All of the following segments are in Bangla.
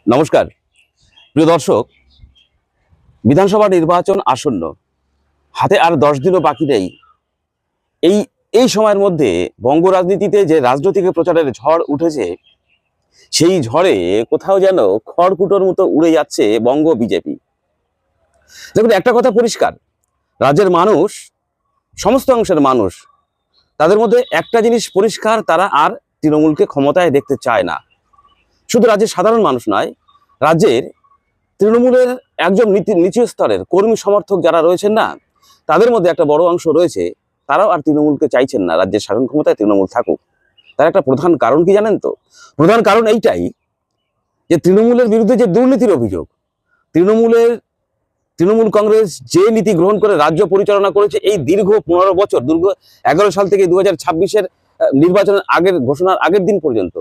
নমস্কার প্রিয় দর্শক, বিধানসভা নির্বাচন আসন্ন, হাতে আর 10 দিনও বাকি নেই। এই এই সময়ের মধ্যে বঙ্গ রাজনীতিতে যে রাজনৈতিক প্রচারের ঝড় উঠেছে, সেই ঝড়ে কোথাও যেন খড়কুটোর মতো উড়ে যাচ্ছে বঙ্গ বিজেপি। দেখুন, একটা কথা পরিষ্কার, রাজ্যের মানুষ, সমস্ত অংশের মানুষ, তাদের মধ্যে একটা জিনিস পরিষ্কার, তারা আর তৃণমূলকে ক্ষমতায় দেখতে চায় না। শুধু রাজ্যের সাধারণ মানুষ নয়, রাজ্যের তৃণমূলের একজন নিচু স্তরের কর্মী সমর্থক যারা রয়েছেন না, তাদের মধ্যে একটা বড় অংশ রয়েছে, তারাও আর তৃণমূলকে চাইছেন না রাজ্যের শাসন ক্ষমতায় তৃণমূল থাকুক। তার একটা প্রধান কারণ কি জানেন তো? প্রধান কারণ এইটাই যে তৃণমূলের বিরুদ্ধে যে দুর্নীতির অভিযোগ, তৃণমূল কংগ্রেস যে নীতি গ্রহণ করে রাজ্য পরিচালনা করেছে এই দীর্ঘ 15 বছর, দীর্ঘ 11 সাল থেকে 2026-এর নির্বাচনের আগের ঘোষণার আগের দিন পর্যন্ত,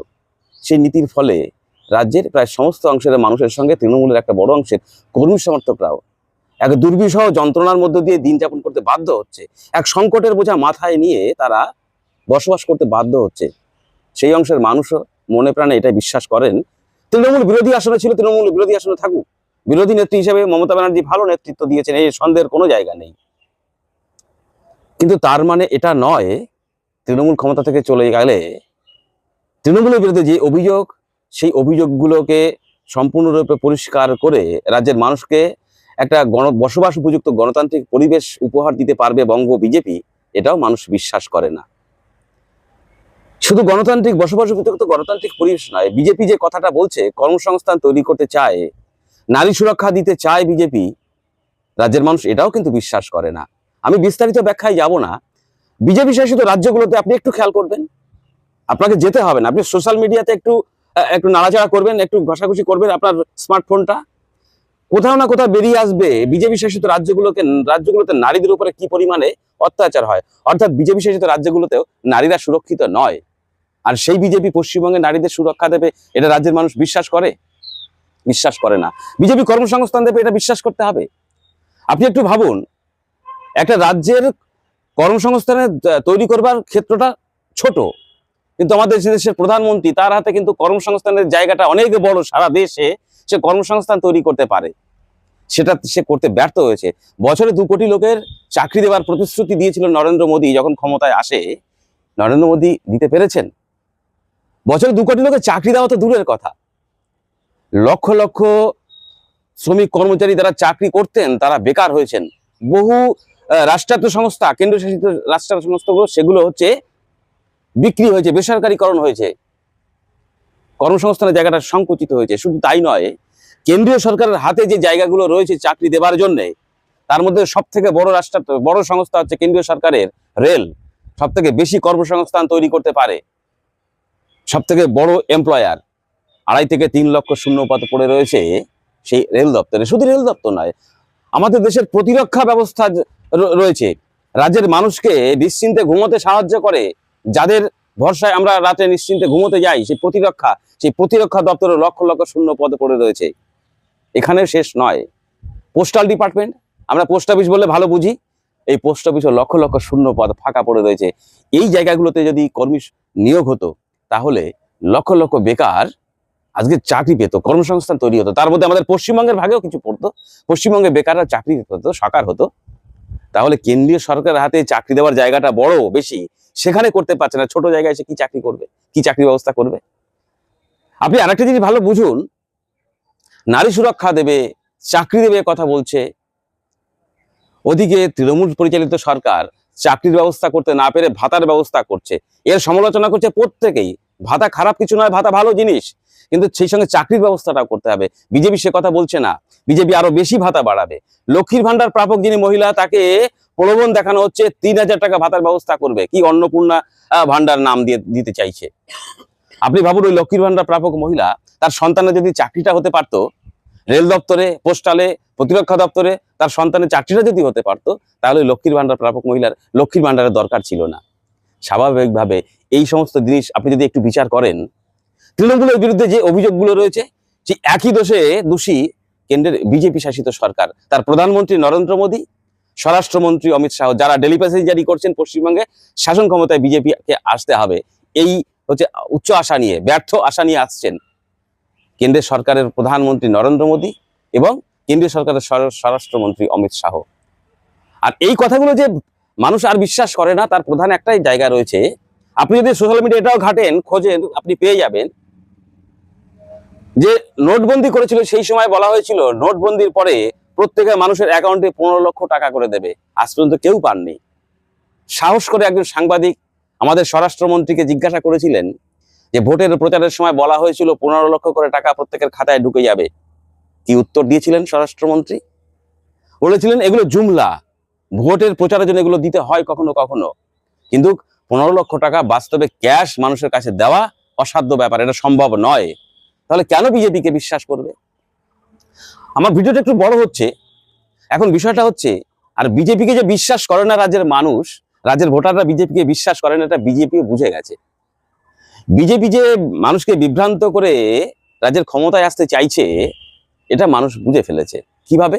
সেই নীতির ফলে রাজ্যের প্রায় সমস্ত অংশের মানুষের সঙ্গে তৃণমূলের একটা বড় অংশের কর্মী সমর্থকরাও এক দুর্বিষহ যন্ত্রণার মধ্য দিয়ে দিন যাপন করতে বাধ্য হচ্ছে। এক সংকটের বোঝা মাথায় নিয়ে তারা বসবাস করতে বাধ্য হচ্ছে। সেই অংশের মানুষও মনে প্রাণে এটাই বিশ্বাস করেন, তৃণমূল বিরোধী আসনে ছিল, তৃণমূল বিরোধী আসনে থাকুক। বিরোধী নেত্রী হিসেবে মমতা ব্যানার্জি ভালো নেতৃত্ব দিয়েছেন, এই সন্দেহের কোনো জায়গা নেই। কিন্তু তার মানে এটা নয় তৃণমূল ক্ষমতা থেকে চলে গেলে তৃণমূলের বিরুদ্ধে যে অভিযোগ, সেই অভিযোগগুলোকে সম্পূর্ণরূপে পরিষ্কার করে রাজ্যের মানুষকে একটা বসবাস উপযুক্ত গণতান্ত্রিক পরিবেশ উপহার দিতে পারবে বঙ্গ বিজেপি, এটাও মানুষ বিশ্বাস করে না। শুধু গণতান্ত্রিক বসবাস উপযুক্ত গণতান্ত্রিক পরিবেশ নয়, বিজেপি যে কথাটা বলছে, কর্মসংস্থান তৈরি করতে চায়, নারী সুরক্ষা দিতে চায় বিজেপি, রাজ্যের মানুষ এটাও কিন্তু বিশ্বাস করে না। আমি বিস্তারিত ব্যাখ্যায় যাব না। বিজেপি শাসিত রাজ্যগুলোতে আপনি একটু খেয়াল করবেন, আপনাকে যেতে হবে না, আপনি সোশ্যাল মিডিয়াতে একটু একটু নাড়াচাড়া করবেন, একটু ঘষাঘষি করবেন আপনার স্মার্টফোনটা, কোথাও না কোথাও বেরিয়ে আসবে বিজেপি শাসিত রাজ্যগুলোতে নারীদের উপরে কি পরিমাণে অত্যাচার হয়। অর্থাৎ বিজেপি শাসিত রাজ্যগুলোতেও নারীরা সুরক্ষিত নয়। আর সেই বিজেপি পশ্চিমবঙ্গে নারীদের সুরক্ষা দেবে, এটা রাজ্যের মানুষ বিশ্বাস করে? বিশ্বাস করে না। বিজেপি কর্মসংস্থান দেবে, এটা বিশ্বাস করতে হবে। আপনি একটু ভাবুন, একটা রাজ্যের কর্মসংস্থানের তৈরি করবার ক্ষেত্রটা ছোট, কিন্তু আমাদের দেশের প্রধানমন্ত্রী, তার হাতে কিন্তু কর্মসংস্থানের জায়গাটা অনেক বড়। সারা দেশে সে কর্মসংস্থান তৈরি করতে পারে, সেটা সে করতে ব্যর্থ হয়েছে। বছরে 2 কোটি লোকের চাকরি দেওয়ার প্রতিশ্রুতি দিয়েছিল নরেন্দ্র মোদী যখন ক্ষমতায় আসে। নরেন্দ্র মোদী দিতে পেরেছেন? বছরে 2 কোটি লোকের চাকরি দেওয়া তো দূরের কথা, লক্ষ লক্ষ শ্রমিক কর্মচারী যারা চাকরি করতেন তারা বেকার হয়েছেন। বহু রাষ্ট্রায়ত্ত সংস্থা, কেন্দ্রশাসিত রাষ্ট্রায়ত্ত সংস্থাগুলো, সেগুলো হচ্ছে বিক্রি হয়েছে, বেসরকারীকরণ হয়েছে, কর্মসংস্থানের জায়গাটা সংকুচিত হয়েছে। শুধু তাই নয়, কেন্দ্রীয় সরকারের হাতে যে জায়গাগুলো রয়েছে চাকরি দেবার জন্য, তার মধ্যে সব থেকে বড় সংস্থা হচ্ছে কেন্দ্রীয় সরকারের রেল। সব থেকে বেশি কর্মসংস্থান তৈরি করতে পারে, সব থেকে বড় এমপ্লয়ার। 2.5 থেকে 3 লক্ষ শূন্যপদ পড়ে রয়েছে সেই রেল দপ্তরে। শুধু রেল দপ্তর নয়, আমাদের দেশের প্রতিরক্ষা ব্যবস্থা রয়েছে, রাজ্যের মানুষকে নিশ্চিন্তে ঘুমোতে সাহায্য করে, যাদের ভরসায় আমরা রাতে নিশ্চিন্তে ঘুমোতে যাই, সেই প্রতিরক্ষা দপ্তরে লক্ষ লক্ষ শূন্য পদ পড়ে রয়েছে। এখানে শেষ নয়, পোস্টাল ডিপার্টমেন্ট, আমরা পোস্ট অফিস বলে ভালো বুঝি, এই পোস্ট অফিসে লক্ষ লক্ষ শূন্য পদ ফাঁকা পড়ে রয়েছে। এই জায়গাগুলোতে যদি কর্মী নিয়োগ হতো, তাহলে লক্ষ লক্ষ বেকার আজকে চাকরি পেত, কর্মসংস্থান তৈরি হতো। তার মধ্যে আমাদের পশ্চিমবঙ্গের ভাগেও কিছু পড়তো, পশ্চিমবঙ্গে বেকাররা চাকরি পেত, সাকার হতো। তাহলে কেন্দ্রীয় সরকারের হাতে চাকরি দেওয়ার জায়গাটা বড় বেশি, সেখানে করতে পারছে না, ছোট জায়গায় এসে কি চাকরি করবে, কি চাকরি ব্যবস্থা করবে? আপনি আরেকটা জিনিস ভালো বুঝুন, নারী সুরক্ষা দেবে, চাকরি দেবে কথা বলছে, ওদিকে তৃণমূল পরিচালিত সরকার চাকরির ব্যবস্থা করতে না পেরে ভাতার ব্যবস্থা করছে। এর সমালোচনা করছে প্রত্যেকেই। ভাতা খারাপ কিছু নয়, ভাতা ভালো জিনিস, কিন্তু সেই সঙ্গে চাকরির ব্যবস্থাটাও করতে হবে। বিজেপি সে কথা বলছে না, বিজেপি আরো বেশি ভাতা বাড়াবে। লক্ষ্মীর ভান্ডার প্রাপক যিনি মহিলা, তাকে প্রলোভন দেখানো হচ্ছে 3,000 টাকা ভাতার ব্যবস্থা করবে, কি অন্নপূর্ণা ভান্ডার নাম দিয়ে দিতে চাইছে। আপনি ভাবুন, ওই লক্ষ্মীর ভান্ডার প্রাপক মহিলা, তার সন্তানের যদি চাকরিটা হতে পারতো, রেল দপ্তরে, পোস্টালে, প্রতিরক্ষা দপ্তরে তার সন্তানের চাকরিটা যদি হতে পারতো, তাহলে লক্ষ্মীর ভান্ডার প্রাপক মহিলার লক্ষ্মীর ভান্ডারের দরকার ছিল না। স্বাভাবিকভাবে এই সমস্ত জিনিস আপনি যদি একটু বিচার করেন, তৃণমূলের বিরুদ্ধে যে অভিযোগগুলো রয়েছে, সেই একই দোষী কেন্দ্রের বিজেপি শাসিত সরকার, তার প্রধানমন্ত্রী নরেন্দ্র মোদী, স্বরাষ্ট্রমন্ত্রী অমিত শাহ, যারা ডেলি প্যাসেজ জারি করছেন পশ্চিমবঙ্গে শাসন ক্ষমতায় বিজেপিকে আসতে হবে, এই হচ্ছে উচ্চ আশা নিয়ে, ব্যর্থ আশা নিয়ে আসছেন। কেন্দ্রের সরকারের প্রধানমন্ত্রী নরেন্দ্র মোদী এবং কেন্দ্রীয় সরকারের স্বরাষ্ট্রমন্ত্রী অমিত শাহ। আর এই কথাগুলো যে মানুষ আর বিশ্বাস করে না, তার প্রধান একটাই জায়গা রয়েছে। আপনি যদি সোশ্যাল মিডিয়া এটাও ঘাটেন, খোঁজেন, আপনি পেয়ে যাবেন যে নোটবন্দি করেছিল, সেই সময় বলা হয়েছিল নোটবন্দির পরে প্রত্যেকের মানুষের অ্যাকাউন্টে 15 লক্ষ টাকা করে দেবে। আজ পর্যন্ত কেউ পাননি। সাহস করে একজন সাংবাদিক আমাদের স্বরাষ্ট্রমন্ত্রীকে জিজ্ঞাসা করেছিলেন যে ভোটের প্রচারের সময় বলা হয়েছিল 15 লক্ষ করে টাকা প্রত্যেকের খাতায় ঢুকে যাবে। কি উত্তর দিয়েছিলেন স্বরাষ্ট্রমন্ত্রী? বলেছিলেন এগুলো জুমলা, ভোটের প্রচারের জন্য এগুলো দিতে হয় কখনো কখনো, কিন্তু 15 লক্ষ টাকা বাস্তবে ক্যাশ মানুষের কাছে দেওয়া অসাধ্য ব্যাপার, এটা সম্ভব নয়। তাহলে কেন বিজেপিকে বিশ্বাস করবে? আমার ভিডিওটা একটু বড় হচ্ছে। এখন বিষয়টা হচ্ছে, আর বিজেপিকে যে বিশ্বাস করে না রাজ্যের মানুষ, রাজ্যের ভোটাররা বিজেপিকে বিশ্বাস করে না, এটা বিজেপিও বুঝে গেছে। বিজেপি যে মানুষকে বিভ্রান্ত করে রাজ্যের ক্ষমতায় আসতে চাইছে, এটা মানুষ বুঝে ফেলেছে। কিভাবে?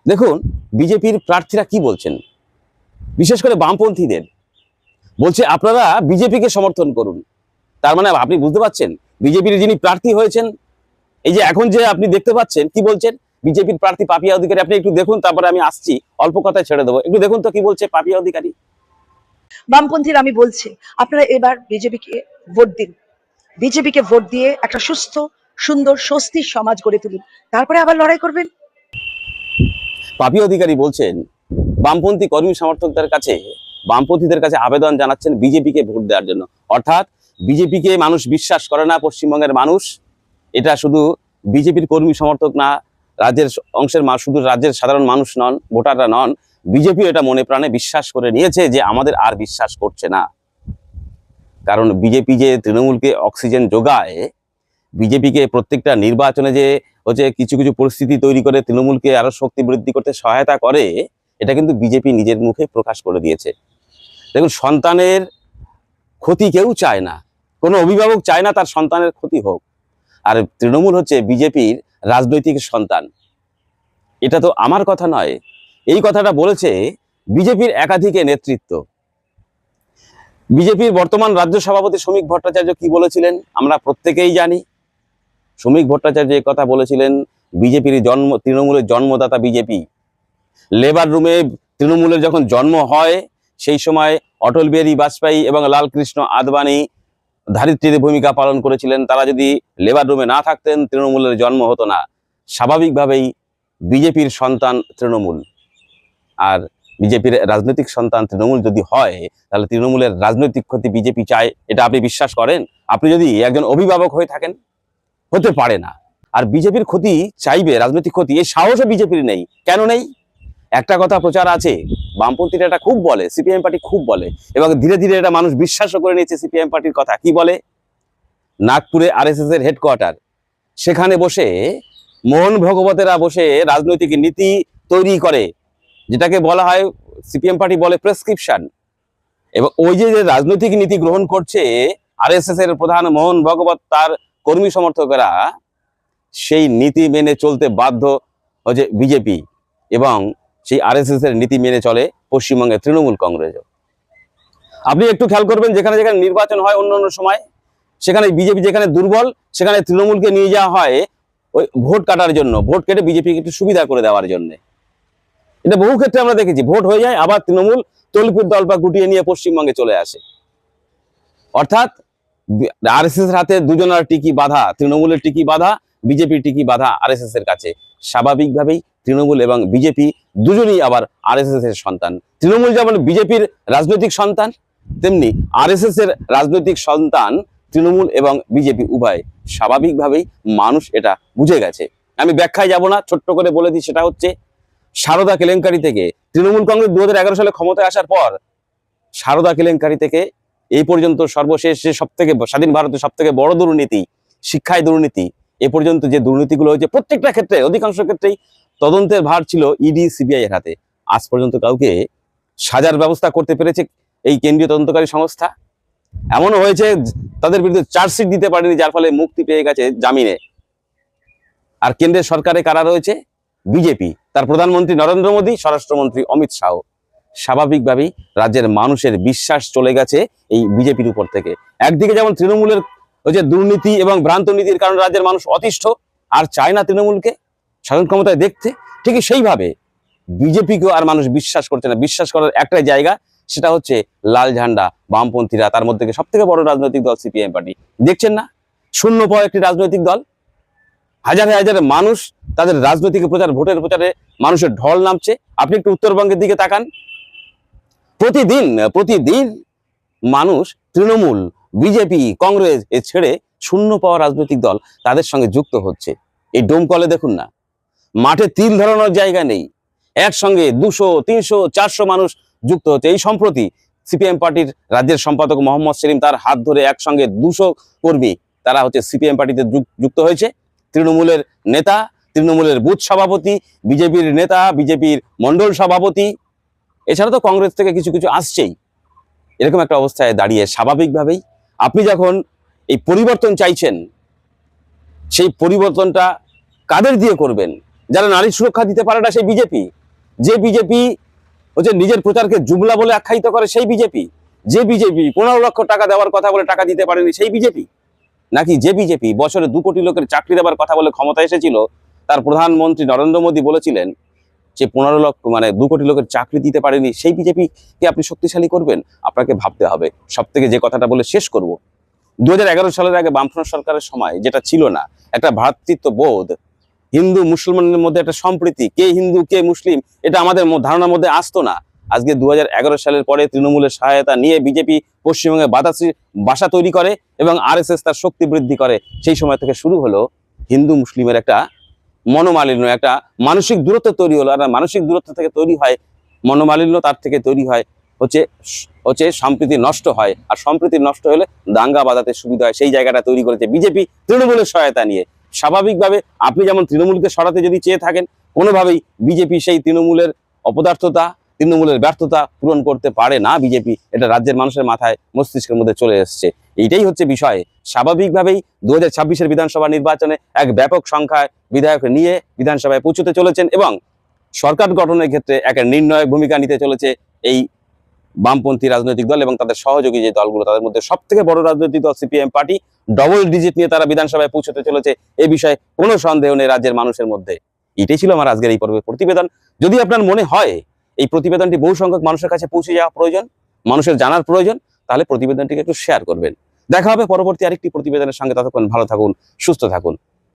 দেখুন, বিজেপির প্রার্থীরা কি বলছেন, বিশেষ করে বামপন্থীদের বলছে আপনারা বিজেপিকে সমর্থন করুন। তার মানে আপনি বুঝতে পারছেন বিজেপির যিনি প্রার্থী হয়েছেন, এই যে এখন যে আপনি দেখতে পাচ্ছেন কি বলছেন বিজেপির প্রার্থী পাপিয়া অধিকারী, আপনি একটু দেখুন, তারপরে আমি আসছি, অল্প কথায় ছেড়ে দেবো। একটু দেখুন তো কি বলছে পাপিয়া অধিকারী। বামপন্থীরা আমি বলছি, আপনারা এবার বিজেপিকে ভোট দিন। বিজেপিকে ভোট দিয়ে একটা সুস্থ, সুন্দর, স্বস্তির সমাজ গড়ে তুলুন, তারপরে আবার লড়াই করবেন। পাপিয়া অধিকারী বলছেন বামপন্থী কর্মী সমর্থকদের কাছে, বামপন্থীদের কাছে আবেদন জানাচ্ছেন বিজেপিকে ভোট দেওয়ার জন্য। অর্থাৎ বিজেপিকে মানুষ বিশ্বাস করে না, পশ্চিমবঙ্গের মানুষ। এটা শুধু বিজেপির কর্মী সমর্থক না, রাজ্যের অংশের শুধু রাজ্যের সাধারণ মানুষ নন, ভোটাররা নন, বিজেপি এটা মনে প্রাণে বিশ্বাস করে নিয়েছে যে আমাদের আর বিশ্বাস করছে না। কারণ বিজেপি যে তৃণমূলকে অক্সিজেন যোগায়, বিজেপিকে প্রত্যেকটা নির্বাচনে যে হচ্ছে কিছু কিছু পরিস্থিতি তৈরি করে তৃণমূলকে আরো শক্তি বৃদ্ধি করতে সহায়তা করে, এটা কিন্তু বিজেপি নিজের মুখে প্রকাশ করে দিয়েছে। দেখুন, সন্তানের ক্ষতি কেউ চায় না, কোনো অভিভাবক চায় না তার সন্তানের ক্ষতি হোক। আর তৃণমূল হচ্ছে বিজেপির রাজনৈতিক সন্তান। এটা তো আমার কথা নয়, এই কথাটা বলেছে বিজেপির একাধিক নেতৃত্ব। বিজেপির বর্তমান রাজ্য সভাপতি শ্রমিক ভট্টাচার্য কি বলেছিলেন আমরা প্রত্যেকেই জানি। শ্রমিক ভট্টাচার্য এই কথা বলেছিলেন, বিজেপির তৃণমূলের জন্মদাতা বিজেপি। লেবার রুমে তৃণমূলের যখন জন্ম হয়, সেই সময় অটল বিহারী বাজপেয়ী এবং লালকৃষ্ণ আদবানি ধারিত্রীর ভূমিকা পালন করেছিলেন। তারা যদি লেবার রুমে না থাকতেন, তৃণমূলের জন্ম হতো না। স্বাভাবিকভাবেই বিজেপির সন্তান তৃণমূল, আর বিজেপির রাজনৈতিক সন্তান তৃণমূল যদি হয়, তাহলে তৃণমূলের রাজনৈতিক ক্ষতি বিজেপি চায়, এটা আপনি বিশ্বাস করেন? আপনি যদি একজন অভিভাবক হয়ে থাকেন, হতে পারে না। আর বিজেপির ক্ষতি চাইবে, রাজনৈতিক ক্ষতি, এই সাহসও বিজেপির নেই। কেন নেই? একটা কথা প্রচার আছে, বামপন্থীরা এটা খুব বলে, সিপিএম পার্টি খুব বলে, এবং ধীরে ধীরে এটা মানুষ বিশ্বাসও করে নিয়েছে সিপিএম পার্টির কথা। কি বলে? নাগপুরে আরএসএস এর হেডকোয়ার্টার, সেখানে বসে মোহন ভগবতেরা বসে রাজনৈতিক নীতি তৈরি করে, যেটাকে বলা হয়, সিপিএম পার্টি বলে প্রেসক্রিপশন। এবং ওই যে রাজনৈতিক নীতি গ্রহণ করছে আরএসএস এর প্রধান মোহন ভগবত, তার কর্মী সমর্থকেরা, সেই নীতি মেনে চলতে বাধ্য হচ্ছে বিজেপি, এবং সেই আরএসএস এর নীতি মেনে চলে পশ্চিমবঙ্গের তৃণমূল কংগ্রেসও। আপনি একটু খেয়াল করবেন, যেখানে যেখানে নির্বাচন হয় অন্য অন্য সময়, সেখানে বিজেপি যেখানে দুর্বল, সেখানে তৃণমূলকে নিয়ে যাওয়া হয় ওই ভোট কাটার জন্য, ভোট কেটে বিজেপিকে একটু সুবিধা করে দেওয়ার জন্য। এটা বহু ক্ষেত্রে আমরা দেখেছি, ভোট হয়ে যায়, আবার তৃণমূল তলপির দলপা গুটিয়ে নিয়ে পশ্চিমবঙ্গে চলে আসে। অর্থাৎ আরএসএস এর হাতে দুজনের টিকি বাধা, তৃণমূলের টিকি বাধা, বিজেপির টিকি বাধা আরএসএস এর কাছে। স্বাভাবিকভাবেই তৃণমূল এবং বিজেপি দুজনেই আবার আরএসএস এর সন্তান। তৃণমূল যেমন বিজেপির রাজনৈতিক সন্তান, তেমনি আরএসএস এর রাজনৈতিক সন্তান তৃণমূল এবং বিজেপি উভয়। স্বাভাবিকভাবেই মানুষ এটা বুঝে গেছে। আমি ব্যাখ্যায় যাব না, ছোট্ট করে বলে দিই, সেটা হচ্ছে সারদা কেলেঙ্কারি থেকে তৃণমূল কংগ্রেস 2011 সালে ক্ষমতায় আসার পর, সারদা কেলেঙ্কারি থেকে এই পর্যন্ত সর্বশেষ যে সবথেকে স্বাধীন ভারতের সবথেকে বড় দুর্নীতি, শিক্ষায় দুর্নীতি, এ পর্যন্ত যে দুর্নীতিগুলো হয়েছে প্রত্যেকটা ক্ষেত্রে, অধিকাংশ ক্ষেত্রেই তদন্তের ভার ছিল ইডি সিবিআই এর হাতে। আজ পর্যন্ত কাউকে সাজার ব্যবস্থা করতে পেরেছে এই কেন্দ্রীয় তদন্তকারী সংস্থা? এমনও হয়েছে তাদের বিরুদ্ধে চার্জশিট দিতে পারেনি, যার ফলে মুক্তি পেয়ে গেছে জামিনে। আর কেন্দ্রের সরকারে কারা রয়েছে? বিজেপি, তার প্রধানমন্ত্রী নরেন্দ্র মোদী, স্বরাষ্ট্রমন্ত্রী অমিত শাহ। স্বাভাবিকভাবেই রাজ্যের মানুষের বিশ্বাস চলে গেছে এই বিজেপির উপর থেকে। একদিকে যেমন তৃণমূলের হচ্ছে দুর্নীতি এবং ভ্রান্ত নীতির কারণে রাজ্যের মানুষ অতিষ্ঠ আর চায় না তৃণমূলকে শাসন ক্ষমতায় দেখতে, ঠিকই সেইভাবে বিজেপিকেও আর মানুষ বিশ্বাস করছে না। বিশ্বাস করার একটাই জায়গা, সেটা হচ্ছে লাল ঝান্ডা, বামপন্থীরা, তার মধ্যে সব থেকে বড় রাজনৈতিক দল সিপিআইএম পার্টি। দেখছেন না, শূন্য পাওয়া একটি রাজনৈতিক দল, হাজারে হাজারে মানুষ তাদের রাজনৈতিক প্রচার, ভোটের প্রচারে মানুষের ঢল নামছে। আপনি একটু উত্তরবঙ্গের দিকে তাকান, প্রতিদিন মানুষ তৃণমূল, বিজেপি, কংগ্রেস এ ছেড়ে শূন্য পাওয়া রাজনৈতিক দল তাদের সঙ্গে যুক্ত হচ্ছে। এই ডোমকলে দেখুন না, মাঠে তিল ধরানোর জায়গা নেই, একসঙ্গে 200, 300, 400 মানুষ যুক্ত হচ্ছে। এই সম্প্রতি সিপিএম পার্টির রাজ্যের সম্পাদক মোহাম্মদ সেলিম, তার হাত ধরে একসঙ্গে 200 কর্মী তারা হচ্ছে সিপিএম পার্টিতে যুক্ত হয়েছে। তৃণমূলের নেতা, তৃণমূলের বুথ সভাপতি, বিজেপির নেতা, বিজেপির মন্ডল সভাপতি, এছাড়া তো কংগ্রেস থেকে কিছু কিছু আসছেই। এরকম একটা অবস্থায় দাঁড়িয়ে স্বাভাবিকভাবেই আপনি যখন এই পরিবর্তন চাইছেন, সেই পরিবর্তনটা কাদের দিয়ে করবেন? যারা নারী সুরক্ষা দিতে পারে না সেই বিজেপি, যে বিজেপি হচ্ছে নিজের প্রচারকে জুমলা বলে আখ্যায়িত করে সেই বিজেপি, যে বিজেপি 15 লক্ষ টাকা দেওয়ার কথা বলে টাকা দিতে পারেনি সেই বিজেপি, নাকি যে বিজেপি বছরে 2 কোটি লোকের চাকরি দেওয়ার কথা বলে ক্ষমতা এসেছিল, তার প্রধানমন্ত্রী নরেন্দ্র মোদী বলেছিলেন যে 15 লক্ষ 2 কোটি লোকের চাকরি দিতে পারেনি, সেই বিজেপিকে আপনি শক্তিশালী করবেন? আপনাকে ভাবতে হবে। সব থেকে যে কথাটা বলে শেষ করব, 2011 সালের আগে বামফ্রন্ট সরকারের সময় যেটা ছিল না, একটা ভ্রাতৃত্ব বোধ, হিন্দু মুসলমানের মধ্যে একটা সম্প্রীতি, কে হিন্দু কে মুসলিম, এটা আমাদের ধারণার মধ্যে আসতো না। আজকে 2011 সালের পরে তৃণমূলের সহায়তা নিয়ে বিজেপি পশ্চিমবঙ্গে বাসা তৈরি করে এবং আরএসএস তার শক্তি বৃদ্ধি করে। সেই সময় থেকে শুরু হলো হিন্দু মুসলিমের একটা মনোমালিন্য, একটা মানসিক দূরত্ব তৈরি হলো। আর মানসিক দূরত্ব থেকে তৈরি হয় মনোমালিন্য, তার থেকে তৈরি হয় হচ্ছে সম্প্রীতি নষ্ট হয়, আর সম্প্রীতি নষ্ট হলে দাঙ্গা বাঁধাতে সুবিধা হয়। সেই জায়গাটা তৈরি করেছে বিজেপি তৃণমূলের সহায়তা নিয়ে। স্বাভাবিকভাবে আপনি যেমন তৃণমূলকে সরাতে যদি চেয়ে থাকেন, কোনোভাবেই বিজেপি সেই তৃণমূলের অপদার্থতা, তৃণমূলের ব্যর্থতা পূরণ করতে পারে না বিজেপি। এটা রাজ্যের মানুষের মাথায়, মস্তিষ্কের মধ্যে চলে এসছে। এইটাই হচ্ছে বিষয়। স্বাভাবিকভাবেই 2026-এর বিধানসভা নির্বাচনে এক ব্যাপক সংখ্যায় বিধায়ক নিয়ে বিধানসভায় পৌঁছতে চলেছেন এবং সরকার গঠনের ক্ষেত্রে এক নির্ণায়ক ভূমিকা নিতে চলেছে এই বামপন্থী রাজনৈতিক দল এবং তাদের সহযোগী যে দলগুলো। তাদের মধ্যে সব থেকে বড় রাজনৈতিক দল সিপিএম পার্টি, ডবল ডিজিট নিয়ে তারা বিধানসভায় পৌঁছতে চলেছে, এই বিষয়ে কোনো সন্দেহ নেই রাজ্যের মানুষের মধ্যে। এটাই ছিল আমার আজকের এই পর্বের প্রতিবেদন। যদি আপনার মনে হয় এই প্রতিবেদনটি বহু সংখ্যক মানুষের কাছে পৌঁছে যাওয়া প্রয়োজন, মানুষের জানার প্রয়োজন, তাহলে প্রতিবেদনটিকে একটু শেয়ার করবেন। দেখা হবে পরবর্তী আরেকটি প্রতিবেদনের সঙ্গে। ততক্ষণ ভালো থাকুন, সুস্থ থাকুন।